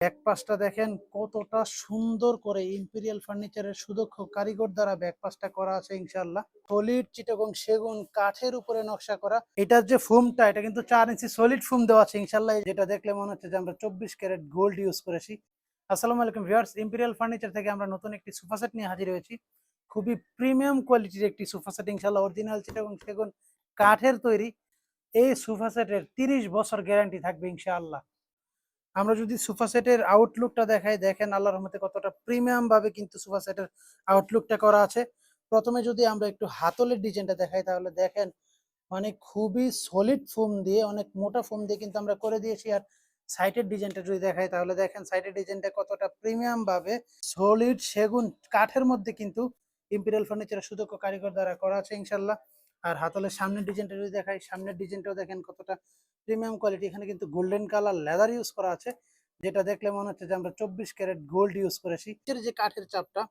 ব্যাকপাসটা দেখেন কতটা সুন্দর করে ইম্পেরিয়াল ফার্নিচারের সুদক্ষ কারিগর দ্বারা ব্যাকপাসটা করা আছে ইনশাআল্লাহ। সলিড চিটাগং সেগুন কাঠের উপরে নকশা করা। এটার যে ফোমটা এটা কিন্তু 4 ইঞ্চি সলিড ফোম দেওয়া আছে ইনশাআল্লাহ, যেটা দেখলে মনে হচ্ছে যে আমরা 24 ক্যারেট গোল্ড ইউজ করেছি। আসসালামু আলাইকুম ভিউয়ার্স, ইম্পেরিয়াল ফার্নিচার থেকে আমরা নতুন একটি সোফা সেট নিয়ে হাজির হয়েছি। খুবই প্রিমিয়াম কোয়ালিটির একটি সোফা সেট ইনশাআল্লাহ, অরিজিনাল চিটাগং সেগুন কাঠের তৈরি। এই সোফা সেটের 30 বছর গ্যারান্টি থাকবে ইনশাআল্লাহ। আমরা যদি সোফা সেটের আউটলুকটা দেখাই, দেখেন আল্লাহর রহমতে কতটা প্রিমিয়াম ভাবে কিন্তু সোফা সেটের আউটলুকটা করা আছে। প্রথমে যদি আমরা একটু হাতলের ডিজাইনটা দেখাই তাহলে দেখেন মানে খুবই সলিড ফোম দিয়ে, অনেক মোটা ফোম দিয়ে কিন্তু আমরা করে দিয়েছি। আর সাইটের ডিজাইনটা যদি দেখাই তাহলে দেখেন সাইটের ডিজাইনটা কতটা প্রিমিয়াম ভাবে সলিড সেগুন কাঠের মধ্যে কিন্তু ইম্পেরিয়াল ফার্নিচারের সুদক্ষ কারিগর দ্বারা করা আছে ইনশাল্লাহ। আর হাতলের সামনের ডিজাইনটা যদি দেখাই, সামনের ডিজাইনটাও দেখেন কতটা প্রিমিয়াম কোয়ালিটি। এখানে কিন্তু গোল্ডেন কালার লেদার ইউজ করা আছে, যেটা দেখলে মনে হচ্ছে যে আমরা 24 ক্যারেট গোল্ড ইউজ করেছি। এর যে কাঠের চাপটা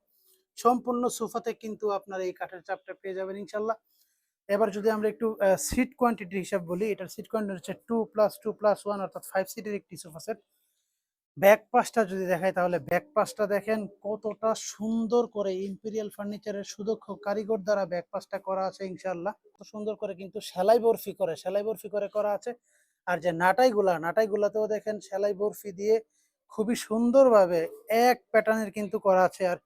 সম্পূর্ণ সোফাতে কিন্তু আপনার এই কাঠের চাপটা পেয়ে যাবেন ইনশাল্লাহ। এবার যদি আমরা একটু সিট কোয়ান্টিটি হিসাব বলি, এটার সিট কোয়ান্টিটি হচ্ছে 2+2+1 অর্থাৎ 5 সিটের একটি সোফা সেট। ব্যাক পাশটা যদি দেখাই তাহলে ব্যাক পাশটা দেখেন কতটা সুন্দর করে ইম্পেরিয়াল ফার্নিচারের সুদক্ষ কারিগর দ্বারা ব্যাক পাশটা করা আছে ইনশাআল্লাহ। কত সুন্দর করে কিন্তু সেলাই বরফি করে করা আছে। আর যে নাটাইগুলাতেও দেখেন সেলাই বরফি দিয়ে খুবই সুন্দরভাবে এক প্যাটার্নের কিন্তু করা আছে। আর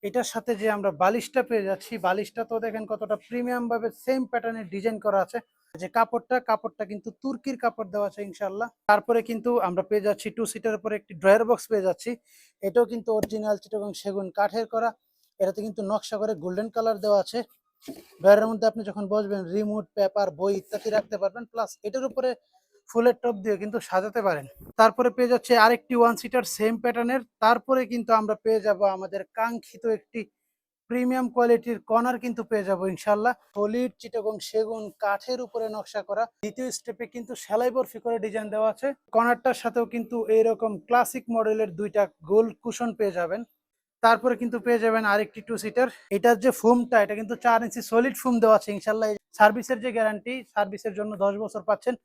এটার সাথে যে আমরা বালিশটা পেয়ে যাচ্ছি, বালিশটা তো দেখেন কতটা প্রিমিয়াম ভাবে সেম প্যাটার্নের ডিজাইন করা আছে। যে কাপড়টা কিন্তু তুর্কির কাপড় দেওয়া আছে ইনশাআল্লাহ। তারপরে কিন্তু আমরা পেয়ে যাচ্ছি 2 সিটের উপরে একটি ড্রয়ার বক্স পেয়ে যাচ্ছি। এটাও কিন্তু অরিজিনাল চিটাগং সেগুন কাঠের করা। এটাতে কিন্তু নকশা করে গোল্ডেন কালার দেওয়া আছে। ড্রয়ারের মধ্যে আপনি যখন বসবেন রিমোট, পেপার, বই ইত্যাদি রাখতে পারবেন, প্লাস এটার উপরে ফুলের টপ দিয়ে কিন্তু সাজাতে পারেন। তারপরে পেয়ে যাচ্ছে আরেকটি 1 সিটার সেম প্যাটার্নের। তারপরে কিন্তু আমরা পেয়ে যাব আমাদের কাঙ্ক্ষিত একটি প্রিমিয়াম কোয়ালিটির কর্নার কিন্তু পেয়ে যাবো ইনশাল্লাহ। সলিড চিটাগং সেগুন কাঠের উপরে নকশা করা। দ্বিতীয় স্টেপে কিন্তু সেলাই বরফি করে ডিজাইন দেওয়া আছে। কর্নারটার সাথেও কিন্তু এইরকম ক্লাসিক মডেলের 2টা গোল কুশন পেয়ে যাবেন। তারপরে কিন্তু পেয়ে যাবেন আরেকটি 2 সিটার। এটার যে ফোমটা এটা কিন্তু 4 ইঞ্চি সলিড ফোম দেওয়া আছে ইনশাল্লাহ। সার্ভিসের যে গ্যারান্টি, সার্ভিসের জন্য 10 বছর পাচ্ছেন।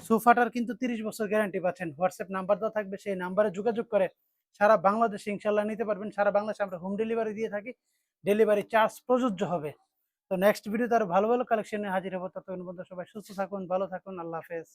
সোফাটার কিন্তু 30 বছর গ্যারান্টি পাচ্ছেন। হোয়াটসঅ্যাপ নাম্বার দেওয়া থাকবে, সেই নাম্বারে যোগাযোগ করে সারা বাংলাদেশে ইনশাল্লাহ নিতে পারবেন। সারা বাংলাদেশে আমরা হোম ডেলিভারি দিয়ে থাকি, ডেলিভারি চার্জ প্রযোজ্য হবে। তো নেক্সট ভিডিওতে আরো ভালো ভালো কালেকশন নিয়ে হাজির হবো। ততক্ষণ পর্যন্ত সবাই সুস্থ থাকুন, ভালো থাকুন, আল্লাহ হাফেজ।